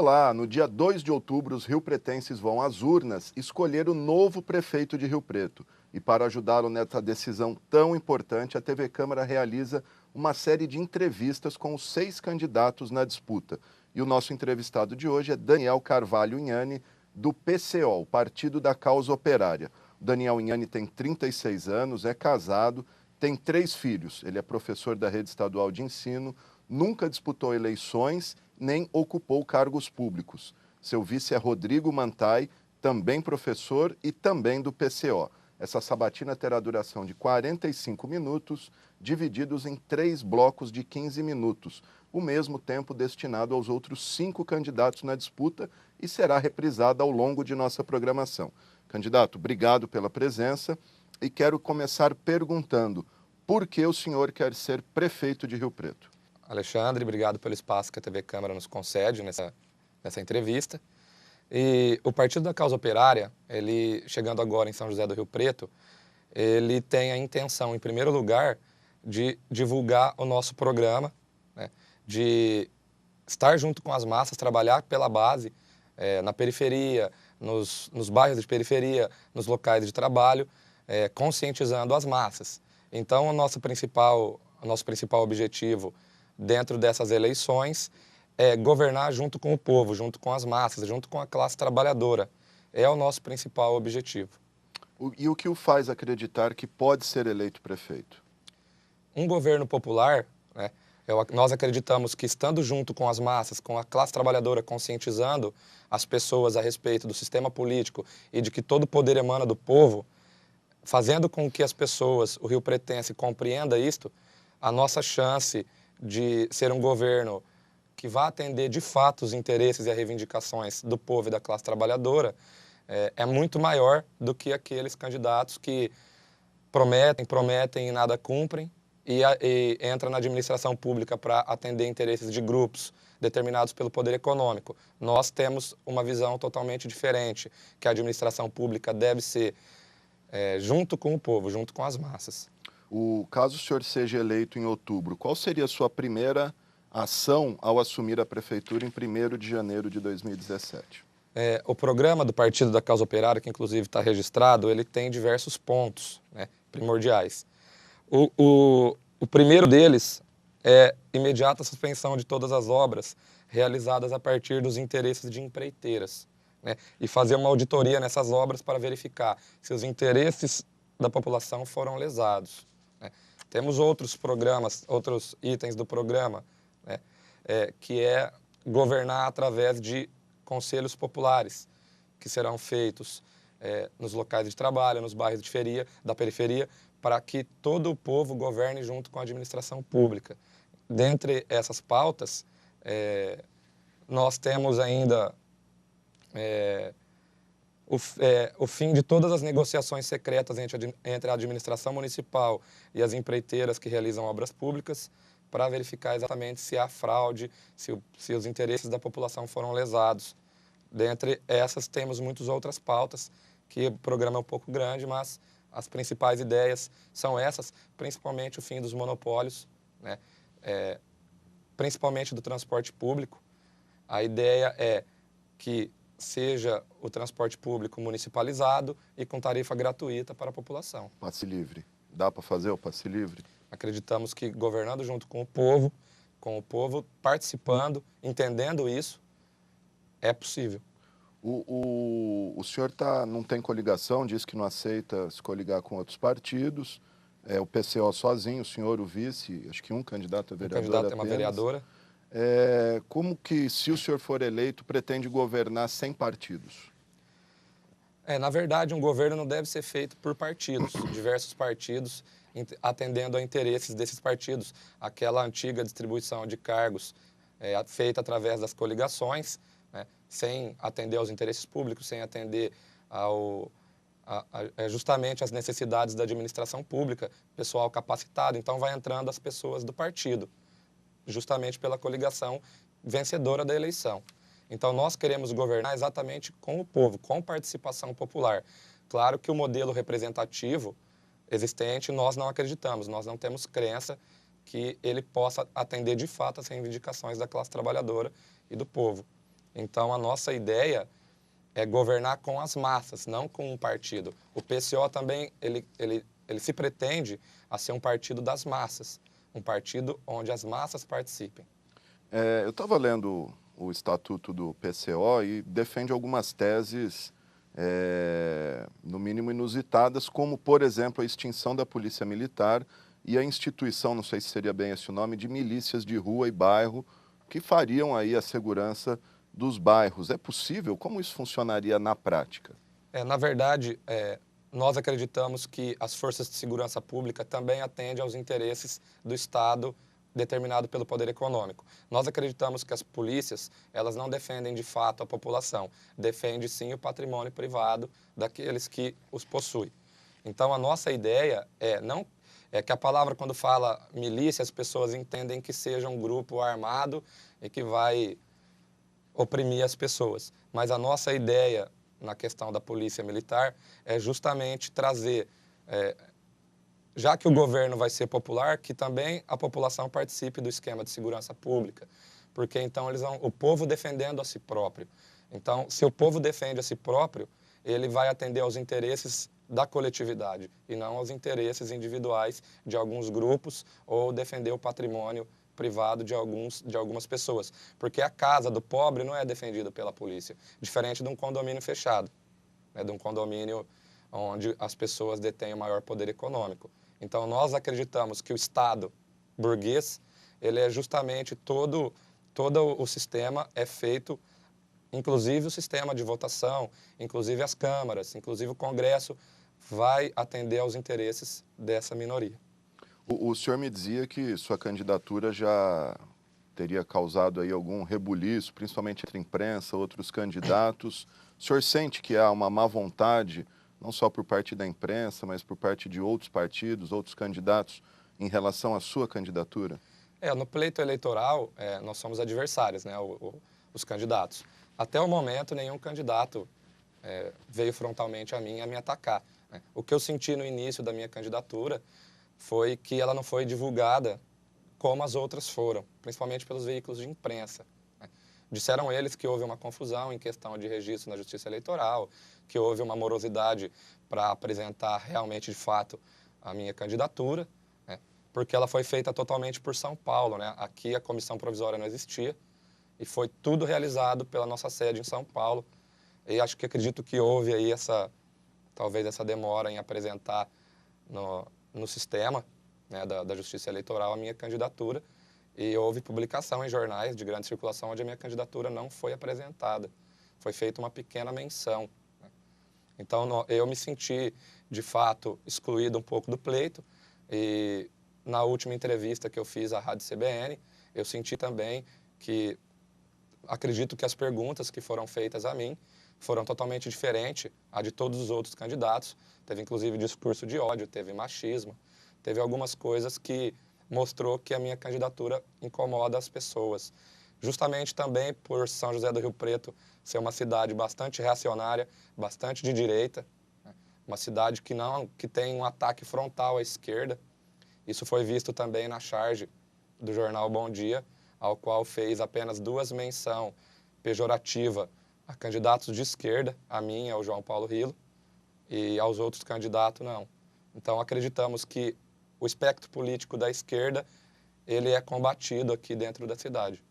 Olá, no dia 2 de outubro, os riopretenses vão às urnas escolher o novo prefeito de Rio Preto. E para ajudá-lo nessa decisão tão importante, a TV Câmara realiza uma série de entrevistas com os 6 candidatos na disputa. E o nosso entrevistado de hoje é Daniel Carvalho Inhani, do PCO, o Partido da Causa Operária. O Daniel Inhani tem 36 anos, é casado, tem 3 filhos. Ele é professor da rede estadual de ensino, nunca disputou eleições nem ocupou cargos públicos. Seu vice é Rodrigo Mantai, também professor e também do PCO. Essa sabatina terá duração de 45 minutos, divididos em 3 blocos de 15 minutos, o mesmo tempo destinado aos outros 5 candidatos na disputa e será reprisada ao longo de nossa programação. Candidato, obrigado pela presença e quero começar perguntando por que o senhor quer ser prefeito de Rio Preto? Alexandre, obrigado pelo espaço que a TV Câmara nos concede nessa entrevista. E o Partido da Causa Operária, ele chegando agora em São José do Rio Preto, ele tem a intenção, em primeiro lugar, de divulgar o nosso programa, né, de estar junto com as massas, trabalhar pela base, na periferia, nos bairros de periferia, nos locais de trabalho, conscientizando as massas. Então, o nosso principal objetivo dentro dessas eleições é governar junto com o povo, junto com as massas, junto com a classe trabalhadora. É o nosso principal objetivo. E o que o faz acreditar que pode ser eleito prefeito? Um governo popular, né, nós acreditamos que estando junto com as massas, com a classe trabalhadora, conscientizando as pessoas a respeito do sistema político e de que todo o poder emana do povo, fazendo com que as pessoas, o riopretense, compreenda isto, a nossa chance de ser um governo que vá atender de fato os interesses e as reivindicações do povo e da classe trabalhadora é muito maior do que aqueles candidatos que prometem e nada cumprem e entram na administração pública para atender interesses de grupos determinados pelo poder econômico. Nós temos uma visão totalmente diferente, que a administração pública deve ser junto com o povo, junto com as massas. Caso o senhor seja eleito em outubro, qual seria a sua primeira ação ao assumir a prefeitura em 1º de janeiro de 2017? O programa do Partido da Causa Operária, que inclusive está registrado, ele tem diversos pontos, né, primordiais. O primeiro deles é imediata suspensão de todas as obras realizadas a partir dos interesses de empreiteiras, né, e fazer uma auditoria nessas obras para verificar se os interesses da população foram lesados. Temos outros programas, outros itens do programa, né, que é governar através de conselhos populares, que serão feitos nos locais de trabalho, nos bairros da periferia, para que todo o povo governe junto com a administração pública. Dentre essas pautas, nós temos ainda o fim de todas as negociações secretas entre a administração municipal e as empreiteiras que realizam obras públicas, para verificar exatamente se há fraude, se os interesses da população foram lesados. Dentre essas, temos muitas outras pautas, que o programa é um pouco grande, mas as principais ideias são essas, principalmente o fim dos monopólios, né? Principalmente do transporte público. A ideia é que seja o transporte público municipalizado e com tarifa gratuita para a população. Passe livre. Dá para fazer o passe livre? Acreditamos que governando junto com o povo participando, entendendo isso, é possível. O senhor não tem coligação, diz que não aceita se coligar com outros partidos. O PCO sozinho, o senhor, o vice, acho que um candidato a vereador Um candidato apenas. é uma vereadora. Como que, se o senhor for eleito, pretende governar sem partidos? Na verdade, um governo não deve ser feito por partidos, diversos partidos, atendendo a interesses desses partidos. Aquela antiga distribuição de cargos feita através das coligações, né, sem atender aos interesses públicos, sem atender justamente às necessidades da administração pública, pessoal capacitado. Então, vai entrando as pessoas do partido, justamente pela coligação vencedora da eleição. Então, nós queremos governar exatamente com o povo, com participação popular. Claro que o modelo representativo existente, nós não acreditamos, nós não temos crença que ele possa atender de fato as reivindicações da classe trabalhadora e do povo. Então, a nossa ideia é governar com as massas, não com um partido. O PCO também, ele se pretende a ser um partido das massas, um partido onde as massas participem. Eu estava lendo o estatuto do PCO e defende algumas teses, no mínimo inusitadas, como, por exemplo, a extinção da polícia militar e a instituição, não sei se seria bem esse o nome, de milícias de rua e bairro, que fariam aí a segurança dos bairros. É possível? Como isso funcionaria na prática? Na verdade, nós acreditamos que as forças de segurança pública também atendem aos interesses do Estado determinado pelo poder econômico. Nós acreditamos que as polícias, elas não defendem de fato a população, defendem sim o patrimônio privado daqueles que os possuem. Então, a nossa ideia é que a palavra, quando fala milícia, as pessoas entendem que seja um grupo armado e que vai oprimir as pessoas. Mas a nossa ideia na questão da polícia militar é justamente trazer, já que o governo vai ser popular, que também a população participe do esquema de segurança pública, porque então eles vão, o povo defendendo a si próprio. Então, se o povo defende a si próprio, ele vai atender aos interesses da coletividade e não aos interesses individuais de alguns grupos ou defender o patrimônio privado de algumas pessoas, porque a casa do pobre não é defendida pela polícia, diferente de um condomínio fechado, né, de um condomínio onde as pessoas detêm o maior poder econômico. Então, nós acreditamos que o Estado burguês, ele é justamente todo o sistema é feito, inclusive o sistema de votação, inclusive as câmaras, inclusive o Congresso, vai atender aos interesses dessa minoria. O senhor me dizia que sua candidatura já teria causado aí algum rebuliço, principalmente entre a imprensa, outros candidatos. O senhor sente que há uma má vontade, não só por parte da imprensa, mas por parte de outros partidos, outros candidatos, em relação à sua candidatura? No pleito eleitoral, nós somos adversários, né, os candidatos. Até o momento, nenhum candidato veio frontalmente a mim a me atacar, né? O que eu senti no início da minha candidatura foi que ela não foi divulgada como as outras foram, principalmente pelos veículos de imprensa, né? Disseram eles que houve uma confusão em questão de registro na Justiça Eleitoral, que houve uma morosidade para apresentar realmente, de fato, a minha candidatura, né? Porque ela foi feita totalmente por São Paulo, né? Aqui a comissão provisória não existia e foi tudo realizado pela nossa sede em São Paulo. E acredito que houve aí talvez essa demora em apresentar no sistema, né, da Justiça Eleitoral a minha candidatura, e houve publicação em jornais de grande circulação onde a minha candidatura não foi apresentada. Foi feita uma pequena menção, né? Então, eu me senti, de fato, excluído um pouco do pleito, e na última entrevista que eu fiz à Rádio CBN, eu senti também que, acredito que as perguntas que foram feitas a mim foram totalmente diferentes a de todos os outros candidatos. Teve, inclusive, discurso de ódio, teve machismo, teve algumas coisas que mostrou que a minha candidatura incomoda as pessoas. Justamente também por São José do Rio Preto ser uma cidade bastante reacionária, bastante de direita, né? Uma cidade que tem um ataque frontal à esquerda. Isso foi visto também na charge do jornal Bom Dia, ao qual fez apenas 2 menções pejorativas a candidatos de esquerda, a mim, ao João Paulo Rilo, e aos outros candidatos não. Então, acreditamos que o espectro político da esquerda, ele é combatido aqui dentro da cidade.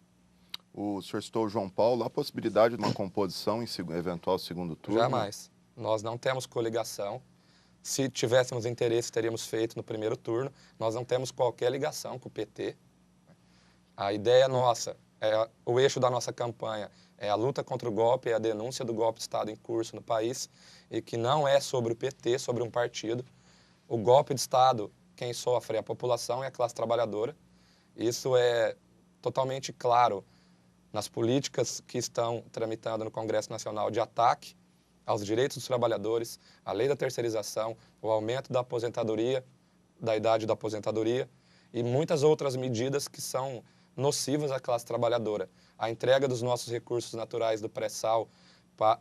O senhor citou o João Paulo, há possibilidade de uma composição em eventual segundo turno? Jamais. Nós não temos coligação. Se tivéssemos interesse, teríamos feito no primeiro turno. Nós não temos qualquer ligação com o PT. A ideia nossa, o eixo da nossa campanha é a luta contra o golpe, é a denúncia do golpe de Estado em curso no país, e que não é sobre o PT, sobre um partido. O golpe de Estado, quem sofre é a população e a classe trabalhadora. Isso é totalmente claro nas políticas que estão tramitando no Congresso Nacional de ataque aos direitos dos trabalhadores, a lei da terceirização, o aumento da aposentadoria, da idade da aposentadoria e muitas outras medidas que são nocivas à classe trabalhadora. A entrega dos nossos recursos naturais do pré-sal,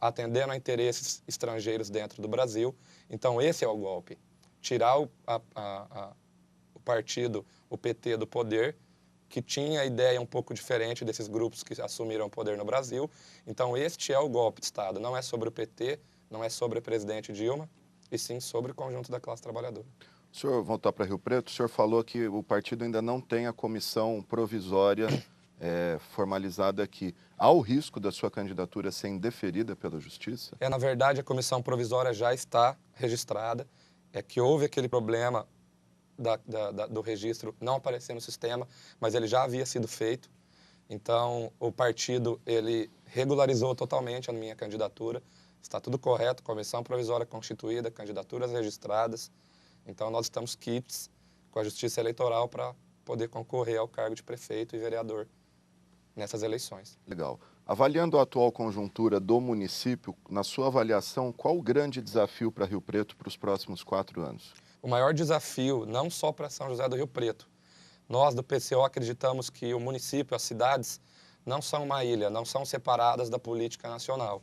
atendendo a interesses estrangeiros dentro do Brasil. Então, esse é o golpe. Tirar o partido, o PT, do poder, que tinha ideia um pouco diferente desses grupos que assumiram o poder no Brasil. Então, este é o golpe de Estado. Não é sobre o PT, não é sobre o presidente Dilma, e sim sobre o conjunto da classe trabalhadora. O senhor, voltar para Rio Preto, o senhor falou que o partido ainda não tem a comissão provisória formalizada aqui. Há o risco da sua candidatura ser indeferida pela Justiça? Na verdade, a comissão provisória já está registrada. É que houve aquele problema do registro não aparecer no sistema, mas ele já havia sido feito. Então, o partido ele regularizou totalmente a minha candidatura. Está tudo correto, comissão provisória constituída, candidaturas registradas. Então, nós estamos quites com a Justiça Eleitoral para poder concorrer ao cargo de prefeito e vereador nessas eleições. Legal. Avaliando a atual conjuntura do município, na sua avaliação, qual o grande desafio para Rio Preto para os próximos 4 anos? O maior desafio, não só para São José do Rio Preto. Nós, do PCO, acreditamos que o município, as cidades, não são uma ilha, não são separadas da política nacional.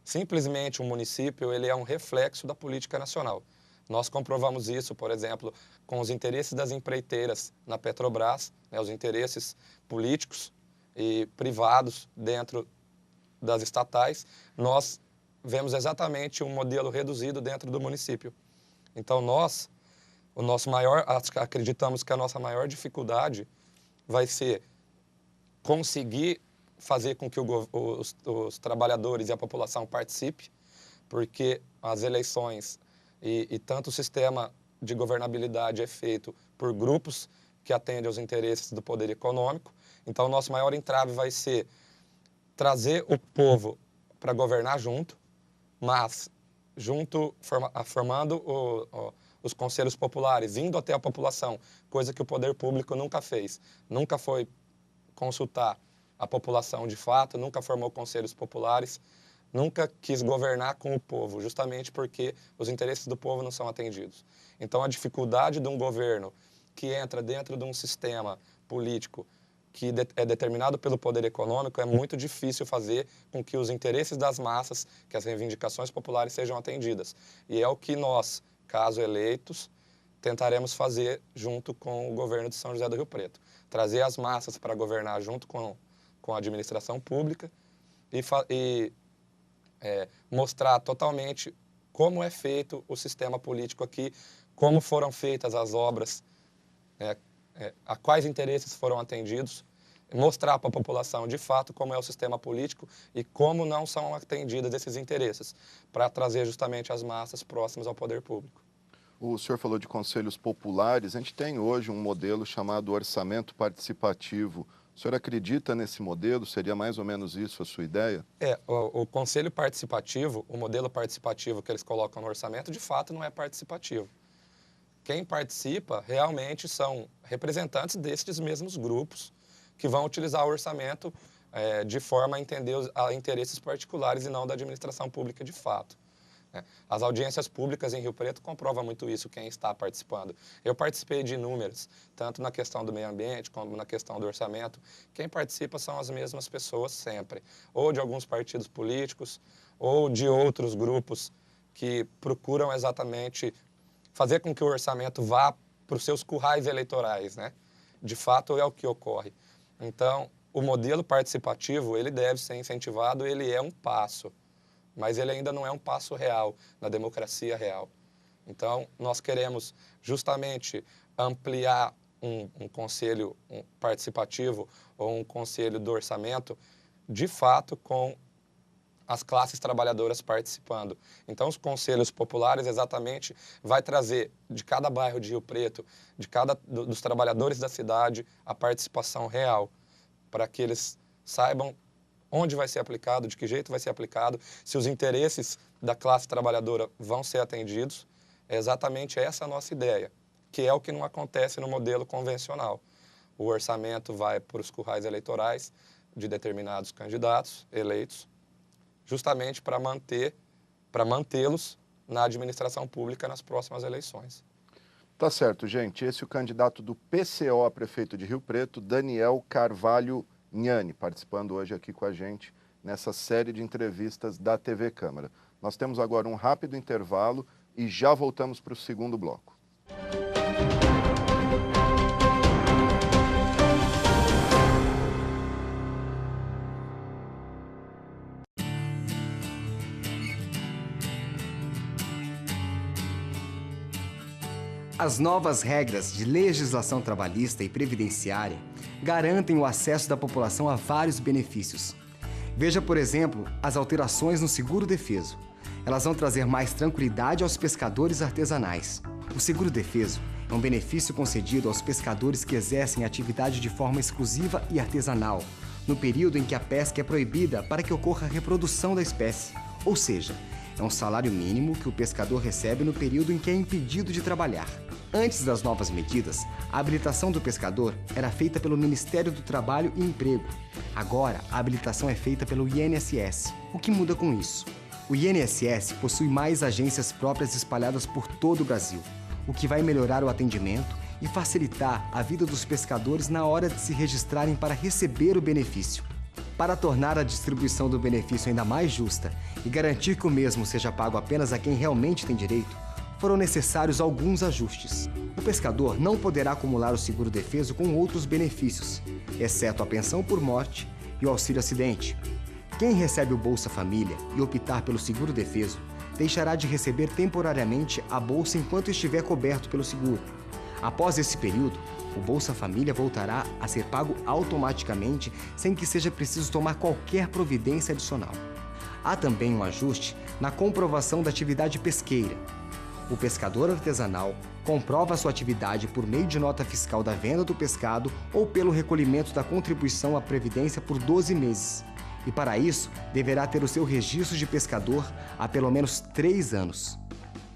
Simplesmente o município ele é um reflexo da política nacional. Nós comprovamos isso, por exemplo, com os interesses das empreiteiras na Petrobras, os interesses políticos e privados dentro das estatais. Nós vemos exatamente um modelo reduzido dentro do município. Então, acreditamos que a nossa maior dificuldade vai ser conseguir fazer com que os trabalhadores e a população participem, porque as eleições e tanto o sistema de governabilidade é feito por grupos que atendem aos interesses do poder econômico. Então, o nosso maior entrave vai ser trazer o povo para governar junto, mas formando os conselhos populares, indo até a população, coisa que o poder público nunca fez. Nunca foi consultar a população de fato, nunca formou conselhos populares, nunca quis governar com o povo, justamente porque os interesses do povo não são atendidos. Então, a dificuldade de um governo que entra dentro de um sistema político que é determinado pelo poder econômico, é muito difícil fazer com que os interesses das massas, que as reivindicações populares sejam atendidas. E é o que nós, caso eleitos, tentaremos fazer junto com o governo de São José do Rio Preto. Trazer as massas para governar junto com a administração pública e mostrar totalmente como é feito o sistema político aqui, como foram feitas as obras, a quais interesses foram atendidos, mostrar para a população de fato como é o sistema político e como não são atendidos esses interesses, para trazer justamente as massas próximas ao poder público. O senhor falou de conselhos populares, a gente tem hoje um modelo chamado orçamento participativo. O senhor acredita nesse modelo? Seria mais ou menos isso a sua ideia? O conselho participativo, o modelo participativo que eles colocam no orçamento, de fato não é participativo. Quem participa realmente são representantes destes mesmos grupos que vão utilizar o orçamento de forma a entender a interesses particulares e não da administração pública de fato. As audiências públicas em Rio Preto comprovam muito isso, quem está participando. Eu participei de inúmeras, tanto na questão do meio ambiente como na questão do orçamento. Quem participa são as mesmas pessoas sempre, ou de alguns partidos políticos, ou de outros grupos que procuram exatamente fazer com que o orçamento vá para os seus currais eleitorais, né? De fato, é o que ocorre. Então, o modelo participativo, ele deve ser incentivado, ele é um passo, mas ele ainda não é um passo real, na democracia real. Então, nós queremos justamente ampliar um conselho participativo ou um conselho do orçamento, de fato, com as classes trabalhadoras participando. Então, os conselhos populares exatamente vai trazer de cada bairro de Rio Preto, dos trabalhadores da cidade, a participação real, para que eles saibam onde vai ser aplicado, de que jeito vai ser aplicado, se os interesses da classe trabalhadora vão ser atendidos. É exatamente essa a nossa ideia, que é o que não acontece no modelo convencional. O orçamento vai para os currais eleitorais de determinados candidatos eleitos, justamente para mantê-los na administração pública nas próximas eleições. Tá certo, gente. Esse é o candidato do PCO a prefeito de Rio Preto, Daniel Carvalho Nhani, participando hoje aqui com a gente nessa série de entrevistas da TV Câmara. Nós temos agora um rápido intervalo e já voltamos para o segundo bloco. As novas regras de legislação trabalhista e previdenciária garantem o acesso da população a vários benefícios. Veja, por exemplo, as alterações no seguro-defeso. Elas vão trazer mais tranquilidade aos pescadores artesanais. O seguro-defeso é um benefício concedido aos pescadores que exercem atividade de forma exclusiva e artesanal, no período em que a pesca é proibida para que ocorra a reprodução da espécie. Ou seja, é um salário mínimo que o pescador recebe no período em que é impedido de trabalhar. Antes das novas medidas, a habilitação do pescador era feita pelo Ministério do Trabalho e Emprego. Agora, a habilitação é feita pelo INSS. O que muda com isso? O INSS possui mais agências próprias espalhadas por todo o Brasil, o que vai melhorar o atendimento e facilitar a vida dos pescadores na hora de se registrarem para receber o benefício. Para tornar a distribuição do benefício ainda mais justa e garantir que o mesmo seja pago apenas a quem realmente tem direito, foram necessários alguns ajustes. O pescador não poderá acumular o seguro-defeso com outros benefícios, exceto a pensão por morte e o auxílio-acidente. Quem recebe o Bolsa Família e optar pelo seguro-defeso deixará de receber temporariamente a bolsa enquanto estiver coberto pelo seguro. Após esse período, o Bolsa Família voltará a ser pago automaticamente sem que seja preciso tomar qualquer providência adicional. Há também um ajuste na comprovação da atividade pesqueira. O pescador artesanal comprova sua atividade por meio de nota fiscal da venda do pescado ou pelo recolhimento da contribuição à Previdência por 12 meses. E para isso, deverá ter o seu registro de pescador há pelo menos 3 anos.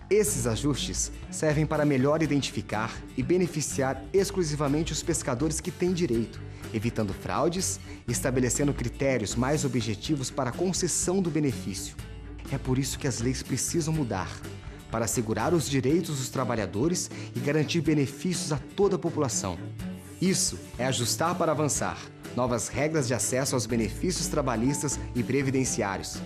Esses ajustes servem para melhor identificar e beneficiar exclusivamente os pescadores que têm direito, evitando fraudes e estabelecendo critérios mais objetivos para a concessão do benefício. É por isso que as leis precisam mudar, para assegurar os direitos dos trabalhadores e garantir benefícios a toda a população. Isso é ajustar para avançar. Novas regras de acesso aos benefícios trabalhistas e previdenciários.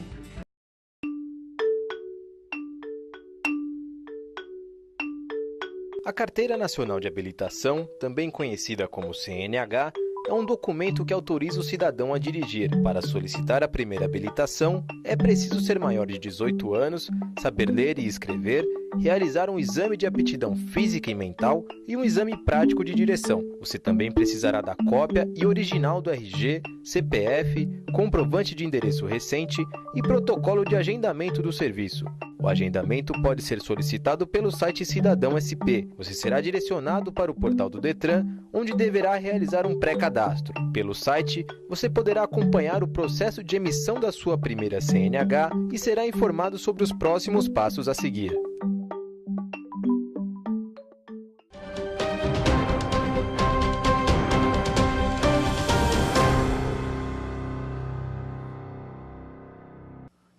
A Carteira Nacional de Habilitação, também conhecida como CNH, é um documento que autoriza o cidadão a dirigir. Para solicitar a primeira habilitação, é preciso ser maior de 18 anos, saber ler e escrever, realizar um exame de aptidão física e mental e um exame prático de direção. Você também precisará da cópia e original do RG, CPF, comprovante de endereço recente e protocolo de agendamento do serviço. O agendamento pode ser solicitado pelo site Cidadão SP. Você será direcionado para o portal do Detran, onde deverá realizar um pré-cadastro. Pelo site, você poderá acompanhar o processo de emissão da sua primeira CNH e será informado sobre os próximos passos a seguir.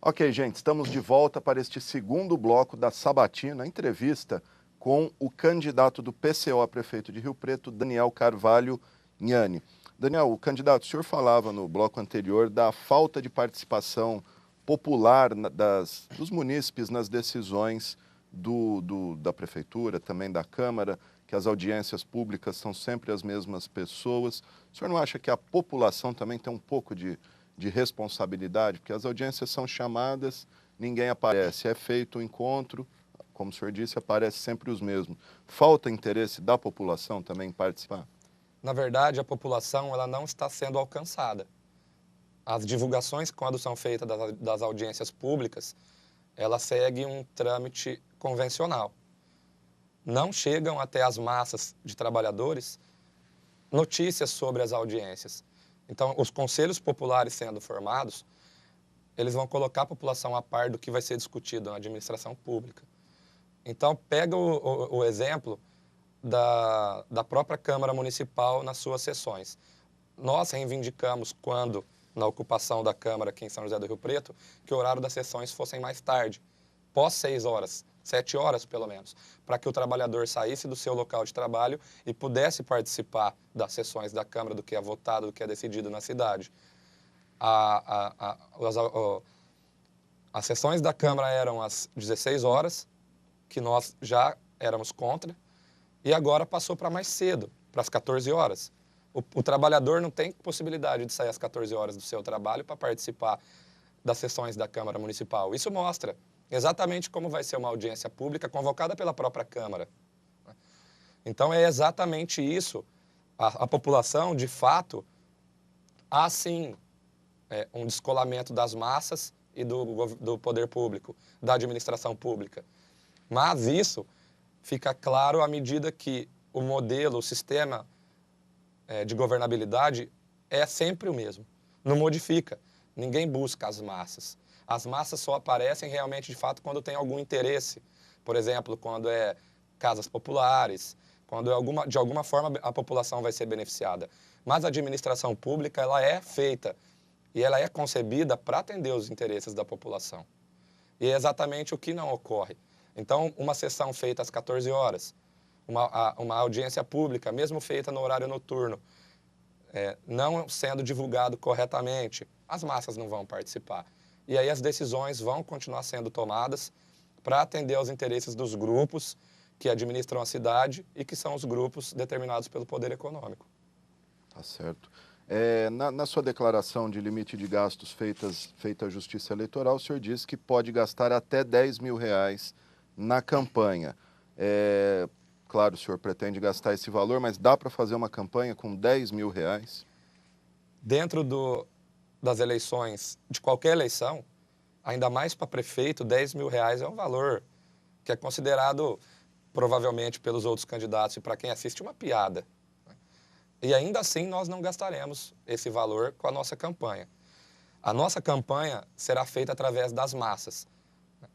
Ok, gente, estamos de volta para este segundo bloco da Sabatina, a entrevista com o candidato do PCO a prefeito de Rio Preto, Daniel Carvalho Nhani. Daniel, o candidato, o senhor falava no bloco anterior da falta de participação popular dos munícipes nas decisões da prefeitura, também da Câmara, que as audiências públicas são sempre as mesmas pessoas. O senhor não acha que a população também tem um pouco de responsabilidade? Porque as audiências são chamadas, ninguém aparece. É feito o encontro, como o senhor disse, aparece sempre os mesmos. Falta interesse da população também em participar? Na verdade, a população ela não está sendo alcançada. As divulgações, quando são feitas das audiências públicas, elas seguem um trâmite convencional. Não chegam até as massas de trabalhadores notícias sobre as audiências. Então, os conselhos populares sendo formados, eles vão colocar a população a par do que vai ser discutido na administração pública. Então, pega o exemplo da própria Câmara Municipal nas suas sessões. Nós reivindicamos, quando na ocupação da Câmara aqui em São José do Rio Preto, que o horário das sessões fossem mais tarde, pós 6 horas, 7 horas pelo menos, para que o trabalhador saísse do seu local de trabalho e pudesse participar das sessões da Câmara, do que é votado, do que é decidido na cidade. As sessões da Câmara eram às 16 horas, que nós já éramos contra, e agora passou para mais cedo, para as 14 horas. O trabalhador não tem possibilidade de sair às 14 horas do seu trabalho para participar das sessões da Câmara Municipal. Isso mostra exatamente como vai ser uma audiência pública convocada pela própria Câmara. Então é exatamente isso. A população, de fato, há sim um descolamento das massas e do poder público, da administração pública. Mas isso fica claro à medida que o modelo, o sistema de governabilidade é sempre o mesmo. Não modifica. Ninguém busca as massas. As massas só aparecem realmente, de fato, quando tem algum interesse. Por exemplo, quando é casas populares, quando de alguma forma a população vai ser beneficiada. Mas a administração pública, ela é feita e ela é concebida para atender os interesses da população. E é exatamente o que não ocorre. Então, uma sessão feita às 14 horas, uma audiência pública, mesmo feita no horário noturno, não sendo divulgado corretamente, as massas não vão participar. E aí as decisões vão continuar sendo tomadas para atender aos interesses dos grupos que administram a cidade e que são os grupos determinados pelo poder econômico. Tá certo. Na sua declaração de limite de gastos feita a Justiça Eleitoral, o senhor disse que pode gastar até R$10 mil na campanha. Claro, o senhor pretende gastar esse valor, mas dá para fazer uma campanha com R$10 mil? Dentro das eleições, de qualquer eleição, ainda mais para prefeito, R$10 mil é um valor que é considerado, provavelmente, pelos outros candidatos e para quem assiste, uma piada. E ainda assim nós não gastaremos esse valor com a nossa campanha. A nossa campanha será feita através das massas,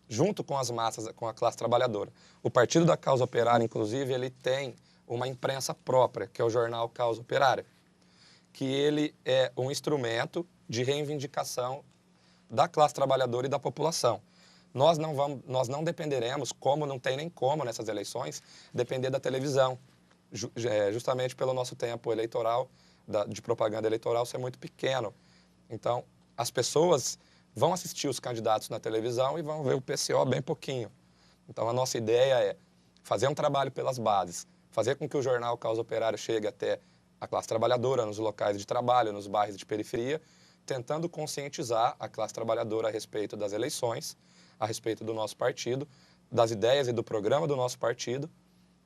junto com as massas, com a classe trabalhadora. O Partido da Causa Operária, inclusive, ele tem uma imprensa própria, que é o jornal Causa Operária, que ele é um instrumento de reivindicação da classe trabalhadora e da população. Nós não dependeremos, como não tem nem como nessas eleições, depender da televisão, justamente pelo nosso tempo eleitoral, de propaganda eleitoral ser muito pequeno. Então, as pessoas vão assistir os candidatos na televisão e vão ver o PCO bem pouquinho. Então, a nossa ideia é fazer um trabalho pelas bases, fazer com que o jornal Causa Operária chegue até a classe trabalhadora, nos locais de trabalho, nos bairros de periferia, tentando conscientizar a classe trabalhadora a respeito das eleições, a respeito do nosso partido, das ideias e do programa do nosso partido.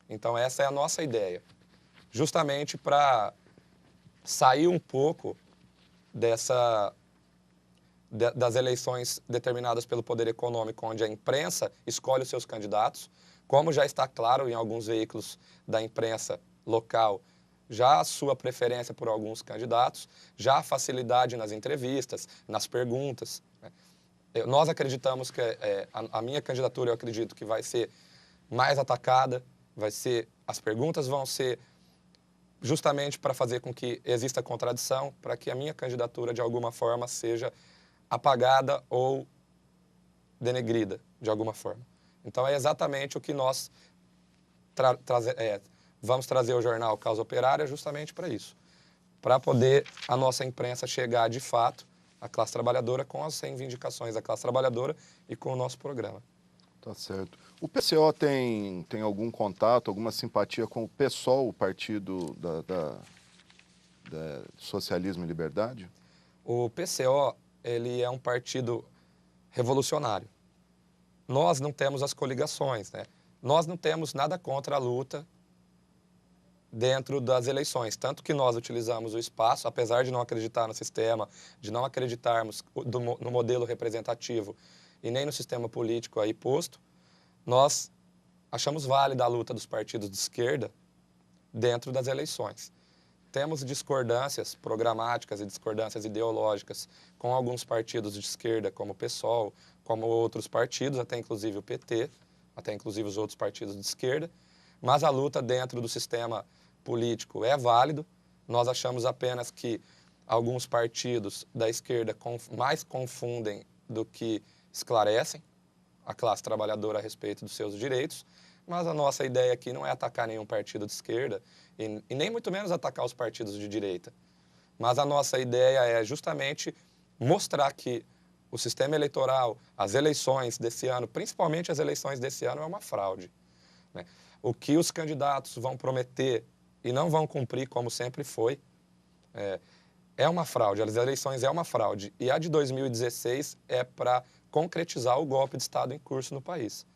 Então, essa é a nossa ideia, justamente para sair um pouco das eleições determinadas pelo poder econômico, onde a imprensa escolhe os seus candidatos, como já está claro em alguns veículos da imprensa local, já a sua preferência por alguns candidatos, já a facilidade nas entrevistas, nas perguntas. Nós acreditamos que a minha candidatura, eu acredito que vai ser mais atacada, as perguntas vão ser justamente para fazer com que exista contradição, para que a minha candidatura, de alguma forma, seja apagada ou denegrida, de alguma forma. Então, é exatamente o que nós vamos trazer ao jornal Causa Operária justamente para isso, para poder a nossa imprensa chegar, de fato, à classe trabalhadora com as reivindicações da classe trabalhadora e com o nosso programa. Tá certo. O PCO tem algum contato, alguma simpatia com o PSOL, o Partido da Socialismo e Liberdade? O PCO, ele é um partido revolucionário. Nós não temos as coligações, né? Nós não temos nada contra a luta dentro das eleições, tanto que nós utilizamos o espaço, apesar de não acreditar no sistema, de não acreditarmos no modelo representativo e nem no sistema político aí posto, nós achamos válida a luta dos partidos de esquerda dentro das eleições. Temos discordâncias programáticas e discordâncias ideológicas com alguns partidos de esquerda, como o PSOL, como outros partidos, até inclusive o PT, até inclusive os outros partidos de esquerda, mas a luta dentro do sistema político é válido. Nós achamos apenas que alguns partidos da esquerda mais confundem do que esclarecem a classe trabalhadora a respeito dos seus direitos, mas a nossa ideia aqui não é atacar nenhum partido de esquerda e nem muito menos atacar os partidos de direita. Mas a nossa ideia é justamente mostrar que o sistema eleitoral, as eleições desse ano, principalmente as eleições desse ano, é uma fraude, né? O que os candidatos vão prometer e não vão cumprir, como sempre foi, é uma fraude. As eleições é uma fraude. E a de 2016 é para concretizar o golpe de Estado em curso no país.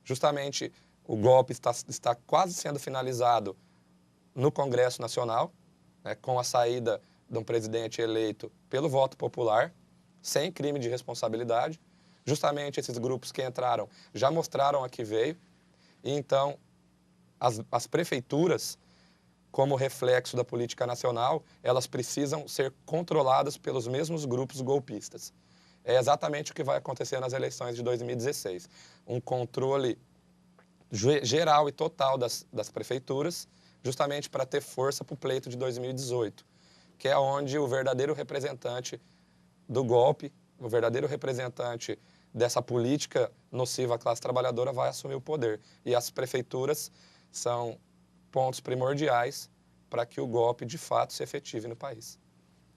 Justamente O golpe está quase sendo finalizado no Congresso Nacional, né, com a saída de um presidente eleito pelo voto popular, sem crime de responsabilidade. Justamente esses grupos que entraram já mostraram a que veio. E então, as prefeituras, como reflexo da política nacional, elas precisam ser controladas pelos mesmos grupos golpistas. É exatamente o que vai acontecer nas eleições de 2016. Um controle geral e total das prefeituras, justamente para ter força para o pleito de 2018, que é onde o verdadeiro representante do golpe, o verdadeiro representante dessa política nociva à classe trabalhadora vai assumir o poder. E as prefeituras são pontos primordiais para que o golpe, de fato, se efetive no país.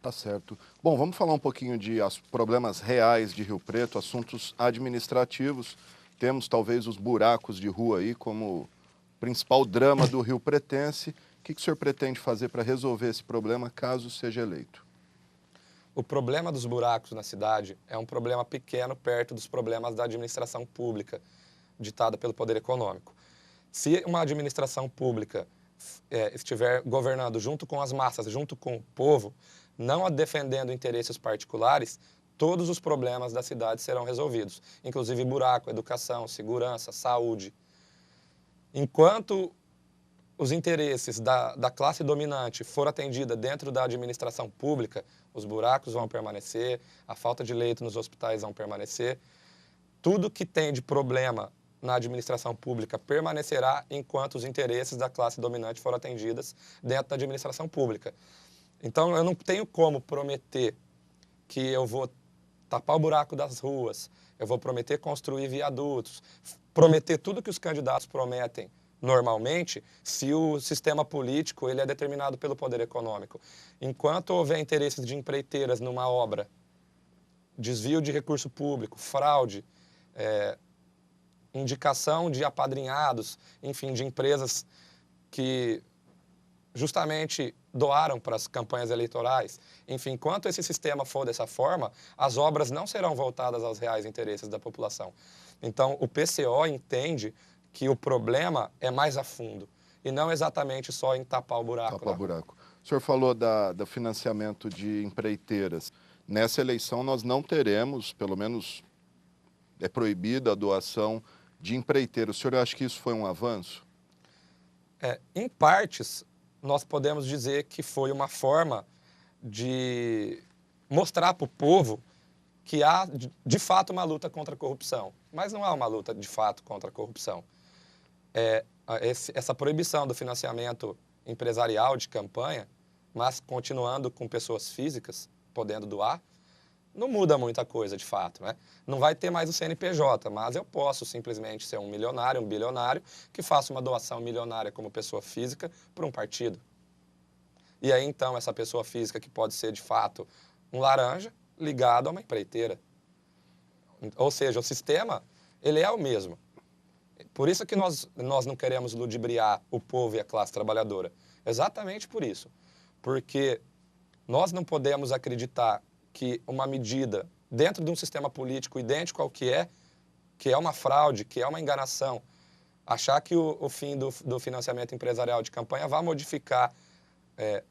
Tá certo. Bom, vamos falar um pouquinho de problemas reais de Rio Preto, assuntos administrativos. Temos talvez os buracos de rua aí como principal drama do Rio Pretense. O que o senhor pretende fazer para resolver esse problema caso seja eleito? O problema dos buracos na cidade é um problema pequeno perto dos problemas da administração pública, ditada pelo poder econômico. Se uma administração pública estiver governando junto com as massas, junto com o povo, não defendendo interesses particulares, todos os problemas da cidade serão resolvidos, inclusive buraco, educação, segurança, saúde. Enquanto os interesses da classe dominante for atendida dentro da administração pública, os buracos vão permanecer, a falta de leito nos hospitais vão permanecer. Tudo que tem de problema na administração pública permanecerá enquanto os interesses da classe dominante forem atendidos dentro da administração pública. Então, eu não tenho como prometer que eu vou tapar o buraco das ruas, eu vou prometer construir viadutos, prometer tudo que os candidatos prometem normalmente, se o sistema político ele é determinado pelo poder econômico. Enquanto houver interesses de empreiteiras numa obra, desvio de recurso público, fraude, indicação de apadrinhados, enfim, de empresas que justamente doaram para as campanhas eleitorais. Enfim, enquanto esse sistema for dessa forma, as obras não serão voltadas aos reais interesses da população. Então, o PCO entende que o problema é mais a fundo e não exatamente só em tapar o buraco. Tapar o buraco. O senhor falou do financiamento de empreiteiras. Nessa eleição nós não teremos, pelo menos é proibida a doação de empreiteiros. O senhor acha que isso foi um avanço? Em partes, nós podemos dizer que foi uma forma de mostrar para o povo que há, de fato, uma luta contra a corrupção. Mas não há uma luta, de fato, contra a corrupção. Essa proibição do financiamento empresarial de campanha, mas continuando com pessoas físicas podendo doar, não muda muita coisa, de fato, né? Não vai ter mais o CNPJ, mas eu posso simplesmente ser um milionário, um bilionário, que faça uma doação milionária como pessoa física para um partido. E aí, então, essa pessoa física, que pode ser, de fato, um laranja, ligado a uma empreiteira. Ou seja, o sistema, ele é o mesmo. Por isso que nós não queremos ludibriar o povo e a classe trabalhadora. Exatamente por isso. Porque nós não podemos acreditar que uma medida dentro de um sistema político idêntico ao que é uma fraude, que é uma enganação, achar que o fim do financiamento empresarial de campanha vai modificar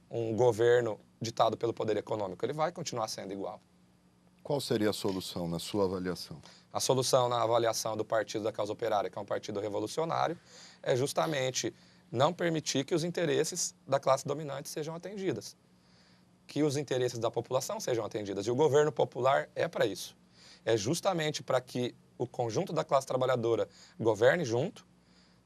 um governo ditado pelo poder econômico. Ele vai continuar sendo igual. Qual seria a solução, na sua avaliação? A solução, na avaliação do Partido da Causa Operária, que é um partido revolucionário, é justamente não permitir que os interesses da classe dominante sejam atendidos, que os interesses da população sejam atendidos. E o governo popular é para isso. É justamente para que o conjunto da classe trabalhadora governe junto,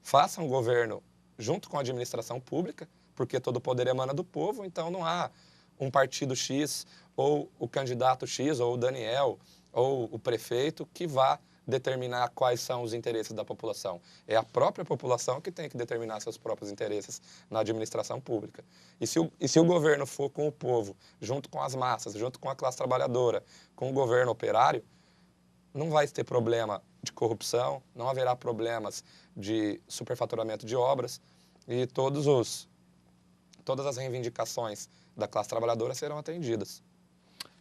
faça um governo junto com a administração pública, porque todo o poder emana do povo, então não há um partido X, ou o candidato X, ou o Daniel, ou o prefeito, que vá determinar quais são os interesses da população. É a própria população que tem que determinar seus próprios interesses na administração pública. E se o governo for com o povo, junto com as massas, junto com a classe trabalhadora, com o governo operário, não vai ter problema de corrupção, não haverá problemas de superfaturamento de obras e todas as reivindicações da classe trabalhadora serão atendidas.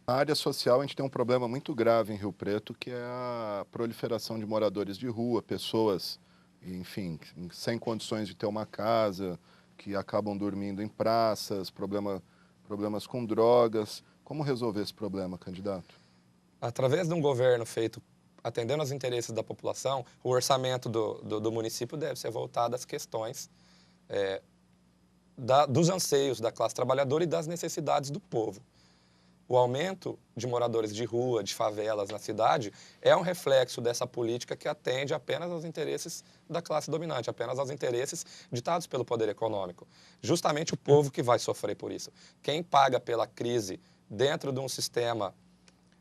Na área social, a gente tem um problema muito grave em Rio Preto, que é a proliferação de moradores de rua, pessoas enfim, sem condições de ter uma casa, que acabam dormindo em praças, problemas com drogas. Como resolver esse problema, candidato? Através de um governo feito atendendo aos interesses da população, o orçamento do município deve ser voltado às questões dos anseios da classe trabalhadora e das necessidades do povo. O aumento de moradores de rua, de favelas na cidade, é um reflexo dessa política que atende apenas aos interesses da classe dominante, apenas aos interesses ditados pelo poder econômico. Justamente o povo que vai sofrer por isso. Quem paga pela crise dentro de um sistema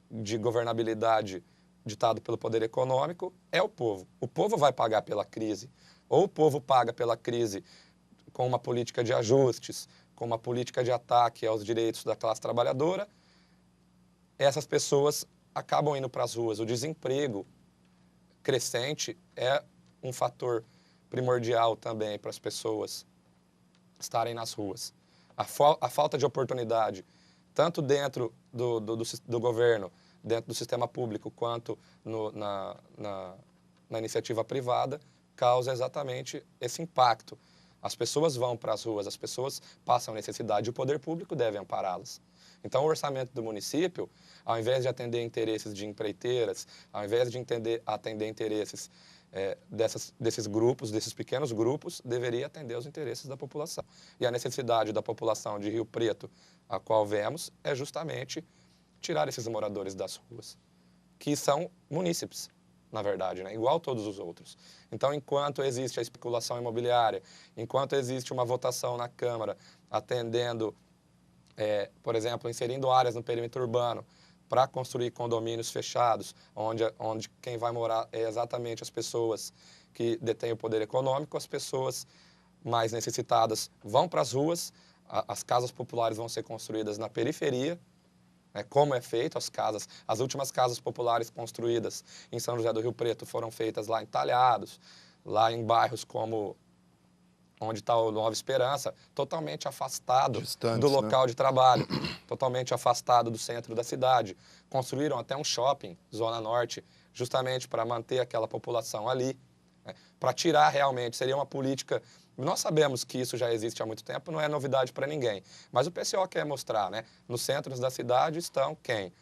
de governabilidade ditado pelo poder econômico é o povo. O povo vai pagar pela crise. Ou o povo paga pela crise com uma política de ajustes, com uma política de ataque aos direitos da classe trabalhadora, essas pessoas acabam indo para as ruas. O desemprego crescente é um fator primordial também para as pessoas estarem nas ruas. A falta de oportunidade, tanto dentro do governo, dentro do sistema público, quanto na iniciativa privada, causa exatamente esse impacto. As pessoas vão para as ruas, as pessoas passam necessidade e o poder público deve ampará-las. Então, o orçamento do município, ao invés de atender interesses de empreiteiras, ao invés de atender interesses desses grupos, desses pequenos grupos, deveria atender aos interesses da população. E a necessidade da população de Rio Preto, a qual vemos, é justamente tirar esses moradores das ruas, que são munícipes, na verdade, né? Igual todos os outros. Então, enquanto existe a especulação imobiliária, enquanto existe uma votação na Câmara atendendo, por exemplo, inserindo áreas no perímetro urbano para construir condomínios fechados, onde quem vai morar é exatamente as pessoas que detêm o poder econômico, as pessoas mais necessitadas vão para as ruas, as casas populares vão ser construídas na periferia, como é feito as últimas casas populares construídas em São José do Rio Preto foram feitas lá em Talhados, lá em bairros como onde está o Nova Esperança, totalmente afastado do local de trabalho, totalmente afastado do centro da cidade. Construíram até um shopping, Zona Norte, justamente para manter aquela população ali, para tirar realmente, seria uma política. Nós sabemos que isso já existe há muito tempo, não é novidade para ninguém. Mas o PCO quer mostrar, nos centros da cidade estão quem?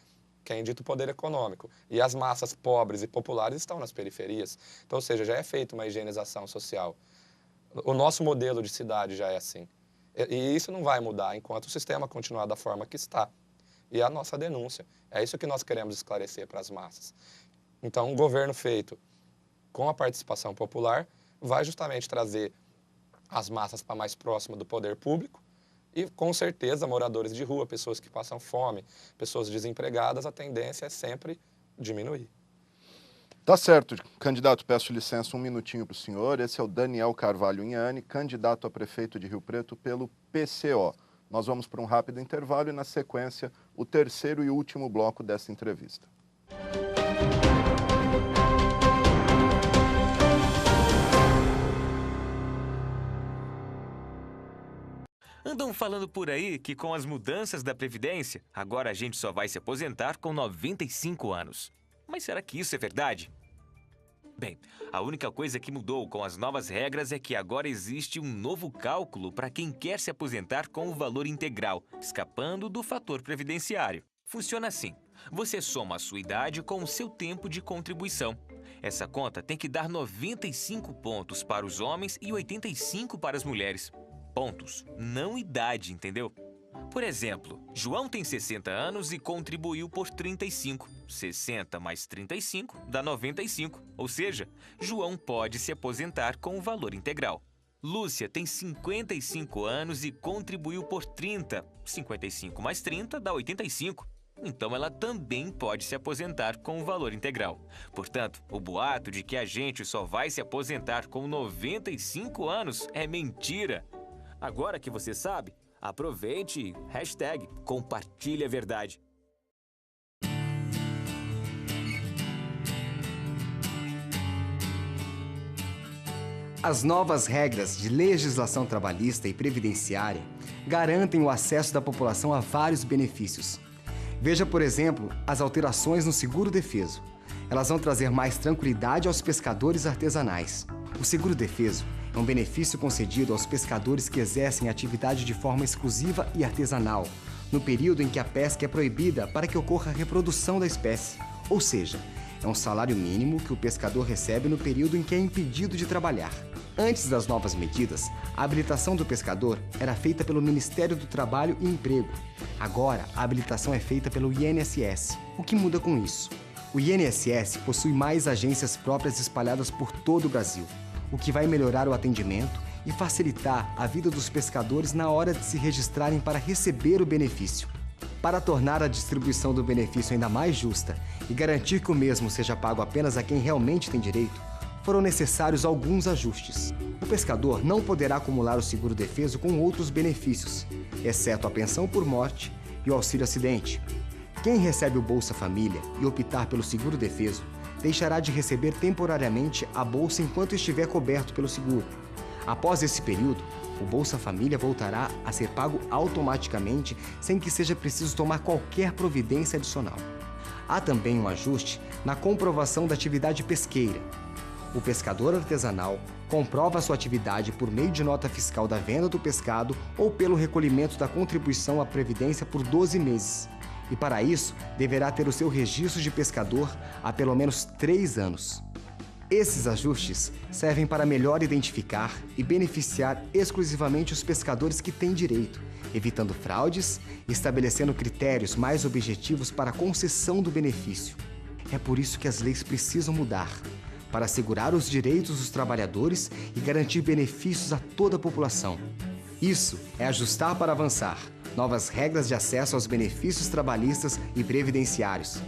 Quem dita o poder econômico. E as massas pobres e populares estão nas periferias. Então, ou seja, já é feita uma higienização social. O nosso modelo de cidade já é assim. E isso não vai mudar enquanto o sistema continuar da forma que está. E a nossa denúncia. É isso que nós queremos esclarecer para as massas. Então, um governo feito com a participação popular vai justamente trazer as massas para mais próxima do poder público e, com certeza, moradores de rua, pessoas que passam fome, pessoas desempregadas, a tendência é sempre diminuir. Tá certo, candidato, peço licença um minutinho para o senhor. Esse é o Daniel Carvalho Inhane, candidato a prefeito de Rio Preto pelo PCO. Nós vamos para um rápido intervalo e, na sequência, o terceiro e último bloco dessa entrevista. Andam falando por aí que com as mudanças da Previdência, agora a gente só vai se aposentar com 95 anos. Mas será que isso é verdade? Bem, a única coisa que mudou com as novas regras é que agora existe um novo cálculo para quem quer se aposentar com o valor integral, escapando do fator previdenciário. Funciona assim: você soma a sua idade com o seu tempo de contribuição. Essa conta tem que dar 95 pontos para os homens e 85 para as mulheres. Pontos, não idade, entendeu? Por exemplo, João tem 60 anos e contribuiu por 35. 60 mais 35 dá 95, ou seja, João pode se aposentar com o valor integral. Lúcia tem 55 anos e contribuiu por 30. 55 mais 30 dá 85. Então ela também pode se aposentar com o valor integral. Portanto, o boato de que a gente só vai se aposentar com 95 anos é mentira. Agora que você sabe, aproveite e #compartilhe a verdade. As novas regras de legislação trabalhista e previdenciária garantem o acesso da população a vários benefícios. Veja, por exemplo, as alterações no seguro-defeso. Elas vão trazer mais tranquilidade aos pescadores artesanais. O seguro-defeso é um benefício concedido aos pescadores que exercem a atividade de forma exclusiva e artesanal, no período em que a pesca é proibida para que ocorra a reprodução da espécie. Ou seja, é um salário mínimo que o pescador recebe no período em que é impedido de trabalhar. Antes das novas medidas, a habilitação do pescador era feita pelo Ministério do Trabalho e Emprego. Agora, a habilitação é feita pelo INSS. O que muda com isso? O INSS possui mais agências próprias espalhadas por todo o Brasil, o que vai melhorar o atendimento e facilitar a vida dos pescadores na hora de se registrarem para receber o benefício. Para tornar a distribuição do benefício ainda mais justa e garantir que o mesmo seja pago apenas a quem realmente tem direito, foram necessários alguns ajustes. O pescador não poderá acumular o seguro-defeso com outros benefícios, exceto a pensão por morte e o auxílio-acidente. Quem recebe o Bolsa Família e optar pelo seguro-defeso deixará de receber temporariamente a bolsa enquanto estiver coberto pelo seguro. Após esse período, o Bolsa Família voltará a ser pago automaticamente sem que seja preciso tomar qualquer providência adicional. Há também um ajuste na comprovação da atividade pesqueira. O pescador artesanal comprova sua atividade por meio de nota fiscal da venda do pescado ou pelo recolhimento da contribuição à Previdência por 12 meses. E para isso, deverá ter o seu registro de pescador há pelo menos 3 anos. Esses ajustes servem para melhor identificar e beneficiar exclusivamente os pescadores que têm direito, evitando fraudes e estabelecendo critérios mais objetivos para a concessão do benefício. É por isso que as leis precisam mudar, para assegurar os direitos dos trabalhadores e garantir benefícios a toda a população. Isso é ajustar para avançar. Novas regras de acesso aos benefícios trabalhistas e previdenciários.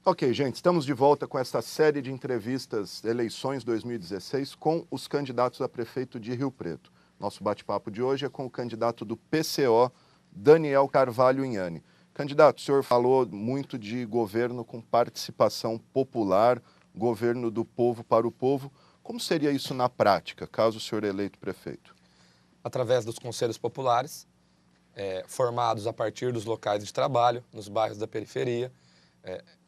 Ok, gente, estamos de volta com essa série de entrevistas Eleições 2016 com os candidatos a prefeito de Rio Preto. Nosso bate-papo de hoje é com o candidato do PCO, Daniel Carvalho Inhani. Candidato, o senhor falou muito de governo com participação popular, governo do povo para o povo. Como seria isso na prática, caso o senhor eleito prefeito? Através dos conselhos populares, formados a partir dos locais de trabalho, nos bairros da periferia,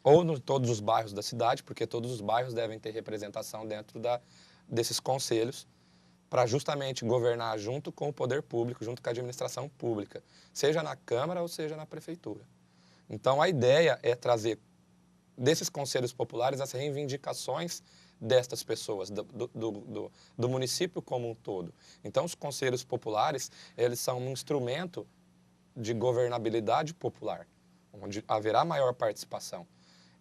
ou em todos os bairros da cidade, porque todos os bairros devem ter representação dentro desses conselhos, para justamente governar junto com o poder público, junto com a administração pública, seja na Câmara ou seja na Prefeitura. Então, a ideia é trazer desses conselhos populares as reivindicações destas pessoas, do município como um todo. Então, os conselhos populares, eles são um instrumento de governabilidade popular, onde haverá maior participação.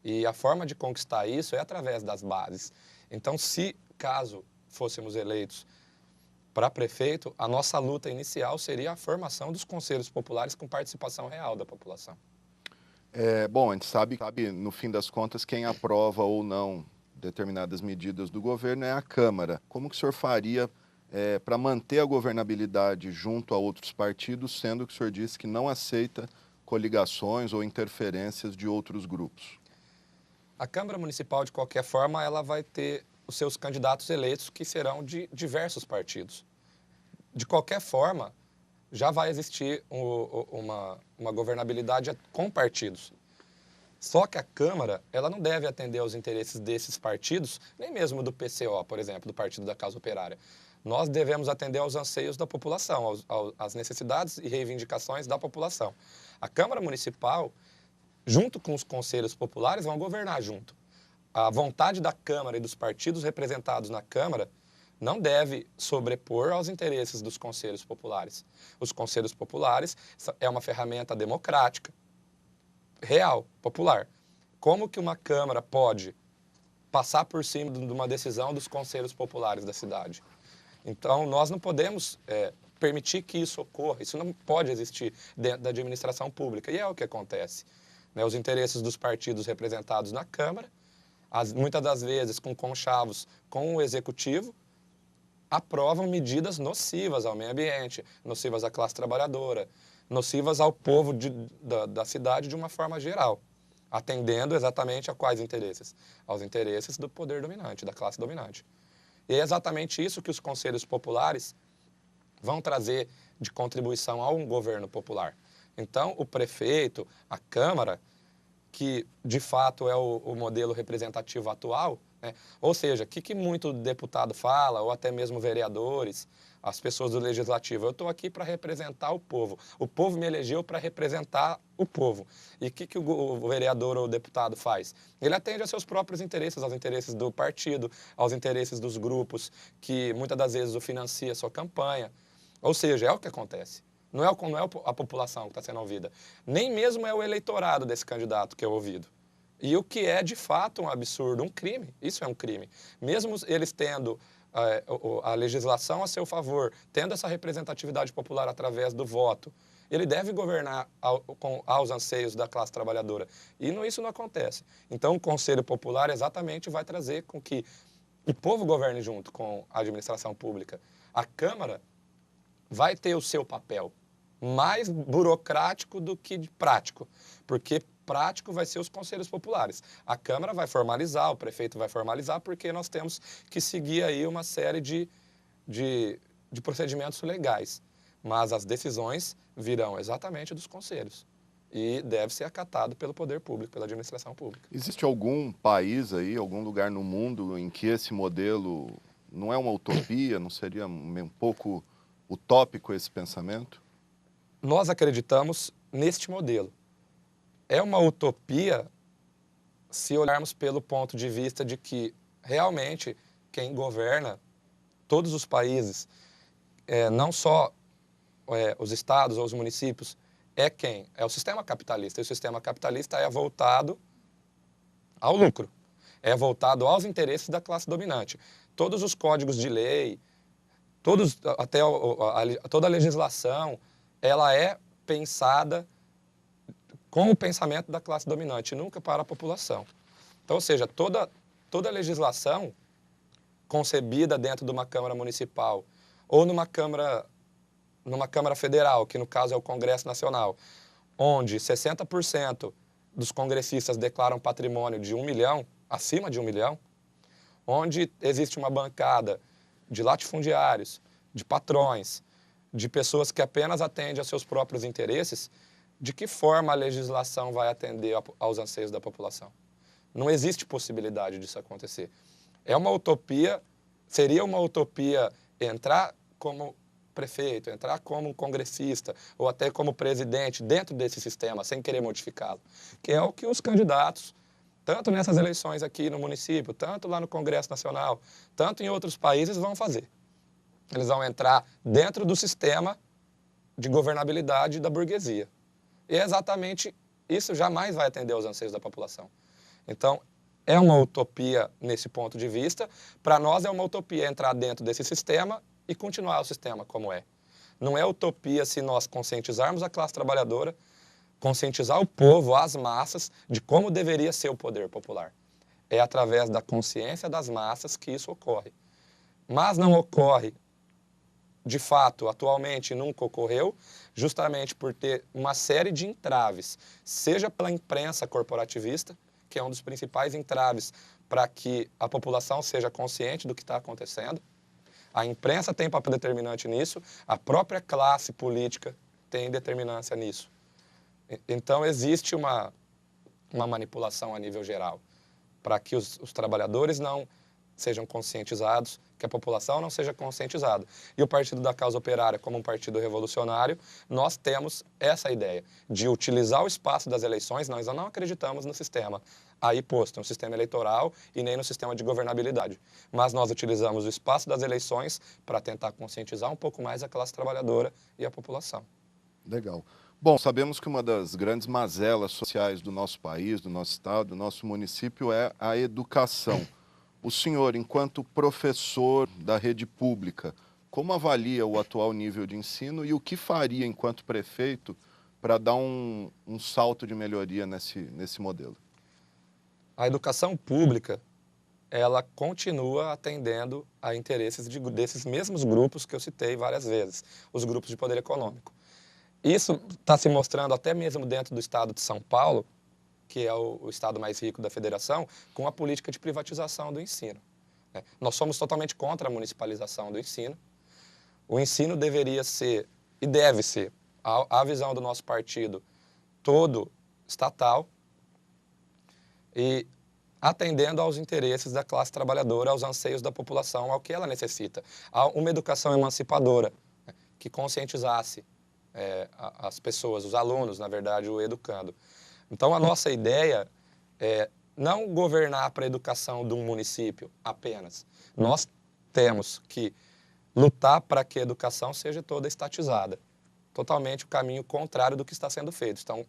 E a forma de conquistar isso é através das bases. Então, se caso fôssemos eleitos para prefeito, a nossa luta inicial seria a formação dos conselhos populares com participação real da população. Bom, a gente sabe, no fim das contas, quem aprova ou não determinadas medidas do governo é a Câmara. Como que o senhor faria para manter a governabilidade junto a outros partidos, sendo que o senhor disse que não aceita coligações ou interferências de outros grupos? A Câmara Municipal, de qualquer forma, ela vai ter os seus candidatos eleitos que serão de diversos partidos. De qualquer forma, já vai existir uma governabilidade com partidos. Só que a Câmara, ela não deve atender aos interesses desses partidos, nem mesmo do PCO, por exemplo, do Partido da Causa Operária. Nós devemos atender aos anseios da população, às necessidades e reivindicações da população. A Câmara Municipal, junto com os conselhos populares, vão governar junto. A vontade da Câmara e dos partidos representados na Câmara não deve sobrepor aos interesses dos conselhos populares. Os conselhos populares é uma ferramenta democrática, real, popular. Como que uma Câmara pode passar por cima de uma decisão dos conselhos populares da cidade? Então, nós não podemos permitir que isso ocorra. Isso não pode existir dentro da administração pública. E é o que acontece. Os interesses dos partidos representados na Câmara, muitas das vezes com conchavos com o Executivo, aprovam medidas nocivas ao meio ambiente, nocivas à classe trabalhadora, nocivas ao povo da cidade de uma forma geral, atendendo exatamente a quais interesses? Aos interesses do poder dominante, da classe dominante. E é exatamente isso que os conselhos populares vão trazer de contribuição ao governo popular. Então, o prefeito, a Câmara, que de fato é o modelo representativo atual, né? Ou seja, o que muito deputado fala, ou até mesmo vereadores, as pessoas do Legislativo, eu estou aqui para representar o povo me elegeu para representar o povo. E o que o vereador ou o deputado faz? Ele atende aos seus próprios interesses, aos interesses do partido, aos interesses dos grupos, que muitas das vezes o financia a sua campanha. Ou seja, é o que acontece. Não é a população que está sendo ouvida. Nem mesmo é o eleitorado desse candidato que é ouvido. E o que é, de fato, um absurdo, um crime. Isso é um crime. Mesmo eles tendo a legislação a seu favor, tendo essa representatividade popular através do voto, ele deve governar aos anseios da classe trabalhadora. E isso não acontece. Então, o Conselho Popular exatamente vai trazer com que o povo governe junto com a administração pública. A Câmara vai ter o seu papel, mais burocrático do que prático, porque prático vai ser os conselhos populares. A Câmara vai formalizar, o prefeito vai formalizar, porque nós temos que seguir aí uma série de procedimentos legais. Mas as decisões virão exatamente dos conselhos e deve ser acatado pelo poder público, pela administração pública. Existe algum país aí, algum lugar no mundo em que esse modelo não é uma utopia, não seria um pouco utópico esse pensamento? Nós acreditamos neste modelo. É uma utopia se olharmos pelo ponto de vista de que realmente quem governa todos os países, não só os estados ou os municípios, é quem? É o sistema capitalista. E o sistema capitalista é voltado ao lucro, é voltado aos interesses da classe dominante. Todos os códigos de lei, toda a legislação, ela é pensada com o pensamento da classe dominante, nunca para a população. Então, ou seja, toda a legislação concebida dentro de uma Câmara Municipal ou numa Câmara Federal, que no caso é o Congresso Nacional, onde 60% dos congressistas declaram patrimônio de 1 milhão, acima de 1 milhão, onde existe uma bancada de latifundiários, de patrões, de pessoas que apenas atendem aos seus próprios interesses, de que forma a legislação vai atender aos anseios da população? Não existe possibilidade disso acontecer. É uma utopia, seria uma utopia entrar como prefeito, entrar como congressista ou até como presidente dentro desse sistema, sem querer modificá-lo, que é o que os candidatos, tanto nessas eleições aqui no município, tanto lá no Congresso Nacional, tanto em outros países, vão fazer. Eles vão entrar dentro do sistema de governabilidade da burguesia. E exatamente isso jamais vai atender aos anseios da população. Então, é uma utopia nesse ponto de vista. Para nós é uma utopia entrar dentro desse sistema e continuar o sistema como é. Não é utopia se nós conscientizarmos a classe trabalhadora, conscientizar o povo, as massas, de como deveria ser o poder popular. É através da consciência das massas que isso ocorre. Mas não ocorre, de fato, atualmente nunca ocorreu, justamente por ter uma série de entraves, seja pela imprensa corporativista, que é um dos principais entraves para que a população seja consciente do que está acontecendo. A imprensa tem papel determinante nisso, a própria classe política tem determinância nisso. Então, existe uma manipulação a nível geral, para que os trabalhadores não sejam conscientizados, que a população não seja conscientizada. E o Partido da Causa Operária, como um partido revolucionário, nós temos essa ideia de utilizar o espaço das eleições. Nós não acreditamos no sistema aí posto, no sistema eleitoral e nem no sistema de governabilidade. Mas nós utilizamos o espaço das eleições para tentar conscientizar um pouco mais a classe trabalhadora e a população. Legal. Bom, sabemos que uma das grandes mazelas sociais do nosso país, do nosso estado, do nosso município é a educação. O senhor, enquanto professor da rede pública, como avalia o atual nível de ensino e o que faria enquanto prefeito para dar um salto de melhoria nesse modelo? A educação pública, ela continua atendendo a interesses desses mesmos grupos que eu citei várias vezes, os grupos de poder econômico. Isso está se mostrando até mesmo dentro do estado de São Paulo, que é o estado mais rico da federação, com a política de privatização do ensino. Nós somos totalmente contra a municipalização do ensino. O ensino deveria ser, e deve ser, a visão do nosso partido todo estatal e atendendo aos interesses da classe trabalhadora, aos anseios da população, ao que ela necessita. Uma educação emancipadora, né, que conscientizasse as pessoas, os alunos, na verdade, o educando. Então, a nossa ideia é não governar para a educação de um município apenas. Nós temos que lutar para que a educação seja toda estatizada. Totalmente o caminho contrário do que está sendo feito. Estão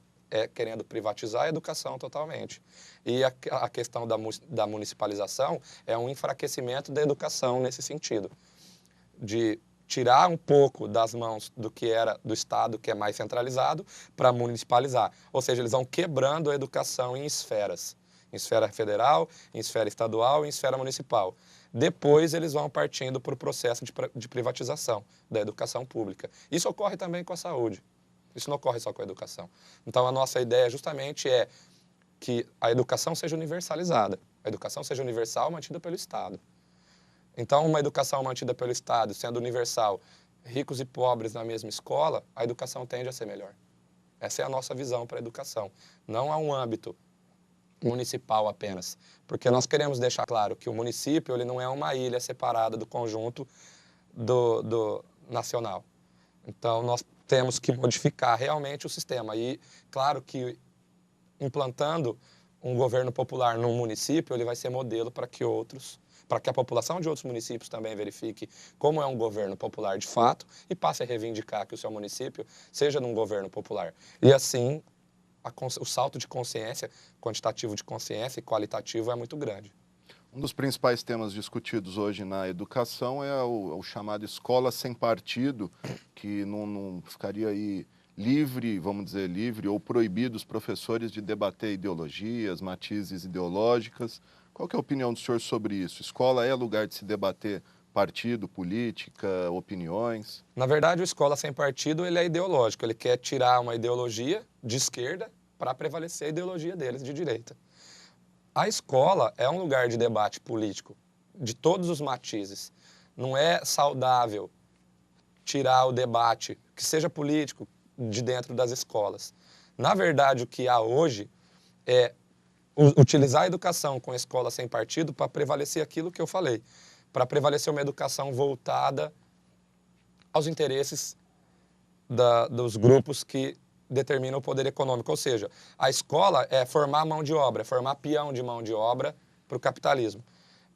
querendo privatizar a educação totalmente. E a questão da municipalização é um enfraquecimento da educação nesse sentido, de tirar um pouco das mãos do que era do Estado, que é mais centralizado, para municipalizar. Ou seja, eles vão quebrando a educação em esferas. Em esfera federal, em esfera estadual e em esfera municipal. Depois eles vão partindo para o processo de privatização da educação pública. Isso ocorre também com a saúde. Isso não ocorre só com a educação. Então a nossa ideia justamente é que a educação seja universalizada. A educação seja universal, mantida pelo Estado. Então uma educação mantida pelo Estado, sendo universal, ricos e pobres na mesma escola, a educação tende a ser melhor. Essa é a nossa visão para a educação. Não há um âmbito municipal apenas, porque nós queremos deixar claro que o município ele não é uma ilha separada do conjunto do nacional. Então nós temos que modificar realmente o sistema e claro que implantando um governo popular num município ele vai ser modelo para que a população de outros municípios também verifique como é um governo popular de fato e passe a reivindicar que o seu município seja num governo popular. E assim o salto de consciência, quantitativo de consciência e qualitativo é muito grande. Um dos principais temas discutidos hoje na educação é o chamado escola sem partido, que não ficaria aí livre, vamos dizer livre, ou proibido os professores de debater ideologias, matizes ideológicas. Qual que é a opinião do senhor sobre isso? Escola é lugar de se debater partido, política, opiniões? Na verdade, o escola sem partido ele é ideológico. Ele quer tirar uma ideologia de esquerda para prevalecer a ideologia deles de direita. A escola é um lugar de debate político, de todos os matizes. Não é saudável tirar o debate, que seja político, de dentro das escolas. Na verdade, o que há hoje é utilizar a educação com a escola sem partido para prevalecer aquilo que eu falei, para prevalecer uma educação voltada aos interesses dos grupos que determinam o poder econômico. Ou seja, a escola é formar mão de obra, é formar peão de mão de obra para o capitalismo.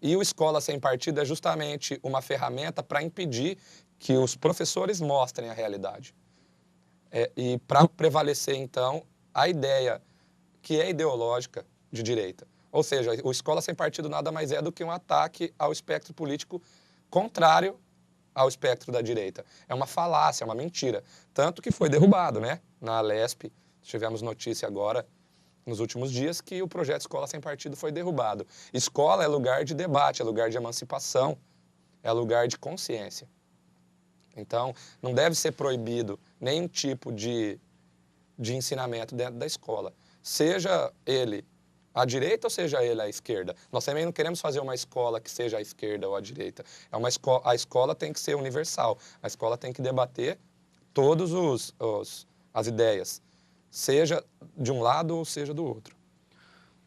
E o escola sem partido é justamente uma ferramenta para impedir que os professores mostrem a realidade. E para prevalecer, então, a ideia que é ideológica de direita. Ou seja, o escola sem partido nada mais é do que um ataque ao espectro político contrário ao espectro da direita. É uma falácia, é uma mentira. Tanto que foi derrubado, né? Na Alesp, tivemos notícia agora, nos últimos dias, que o projeto Escola Sem Partido foi derrubado. Escola é lugar de debate, é lugar de emancipação, é lugar de consciência. Então, não deve ser proibido nenhum tipo de ensinamento dentro da escola. Seja ele à direita ou seja ele à esquerda. Nós também não queremos fazer uma escola que seja à esquerda ou à direita. A escola tem que ser universal. A escola tem que debater todas as ideias, seja de um lado ou seja do outro.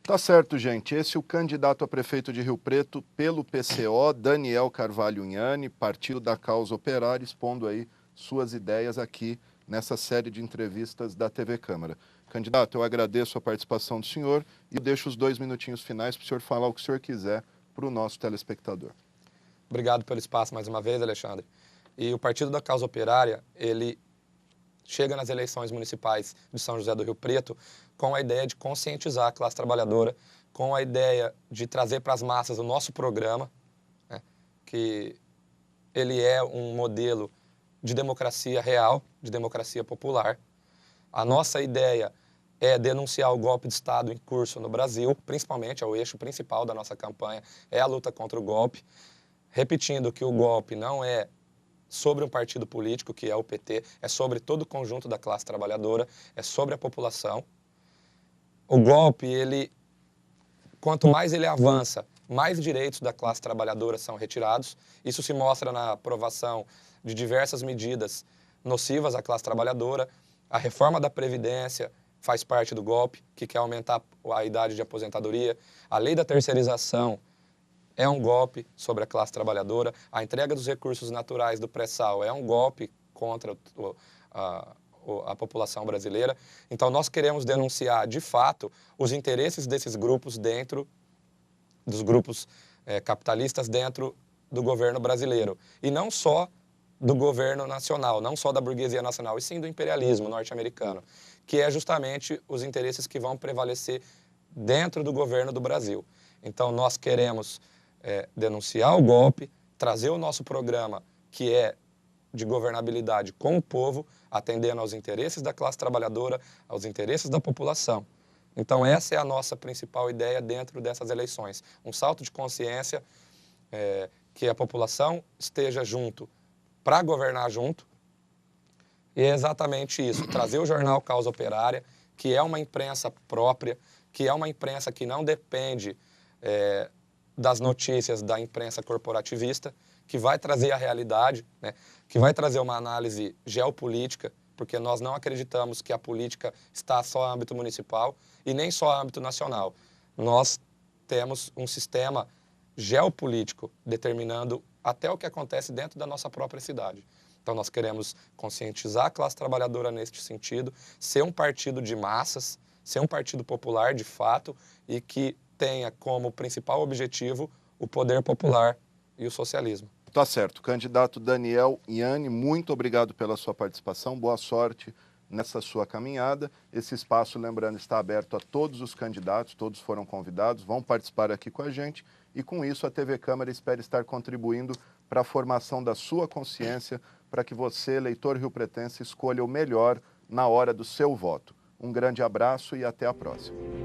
Tá certo, gente. Esse é o candidato a prefeito de Rio Preto pelo PCO, Daniel Carvalho Unhane, Partido da Causa Operária, expondo aí suas ideias aqui nessa série de entrevistas da TV Câmara. Candidato, eu agradeço a participação do senhor e deixo os 2 minutinhos finais para o senhor falar o que o senhor quiser para o nosso telespectador. Obrigado pelo espaço mais uma vez, Alexandre. E o Partido da Causa Operária, ele chega nas eleições municipais de São José do Rio Preto com a ideia de conscientizar a classe trabalhadora, com a ideia de trazer para as massas o nosso programa, né, que ele é um modelo de democracia real, de democracia popular. A nossa ideia é denunciar o golpe de Estado em curso no Brasil, principalmente, é o eixo principal da nossa campanha, é a luta contra o golpe, repetindo que o golpe não é sobre um partido político, que é o PT, é sobre todo o conjunto da classe trabalhadora, é sobre a população. O golpe, quanto mais ele avança, mais direitos da classe trabalhadora são retirados. Isso se mostra na aprovação de diversas medidas nocivas à classe trabalhadora. A reforma da Previdência faz parte do golpe, que quer aumentar a idade de aposentadoria. A lei da terceirização é um golpe sobre a classe trabalhadora. A entrega dos recursos naturais do pré-sal é um golpe contra a população brasileira. Então, nós queremos denunciar, de fato, os interesses desses grupos dentro dos grupos capitalistas dentro do governo brasileiro. E não só do governo nacional, não só da burguesia nacional, e sim do imperialismo norte-americano, que é justamente os interesses que vão prevalecer dentro do governo do Brasil. Então, nós queremos denunciar o golpe, trazer o nosso programa, que é de governabilidade com o povo, atendendo aos interesses da classe trabalhadora, aos interesses da população. Então, essa é a nossa principal ideia dentro dessas eleições. Um salto de consciência, que a população esteja junto para governar junto. E é exatamente isso, trazer o jornal Causa Operária, que é uma imprensa própria, que é uma imprensa que não depende das notícias da imprensa corporativista, que vai trazer a realidade, né, que vai trazer uma análise geopolítica, porque nós não acreditamos que a política está só no âmbito municipal e nem só no âmbito nacional. Nós temos um sistema geopolítico determinando até o que acontece dentro da nossa própria cidade. Então, nós queremos conscientizar a classe trabalhadora neste sentido, ser um partido de massas, ser um partido popular de fato e que tenha como principal objetivo o poder popular e o socialismo. Tá certo. Candidato Daniel Ianni, muito obrigado pela sua participação, boa sorte nessa sua caminhada. Esse espaço, lembrando, está aberto a todos os candidatos, todos foram convidados, vão participar aqui com a gente e com isso a TV Câmara espera estar contribuindo para a formação da sua consciência, para que você, eleitor riopretense, escolha o melhor na hora do seu voto. Um grande abraço e até a próxima.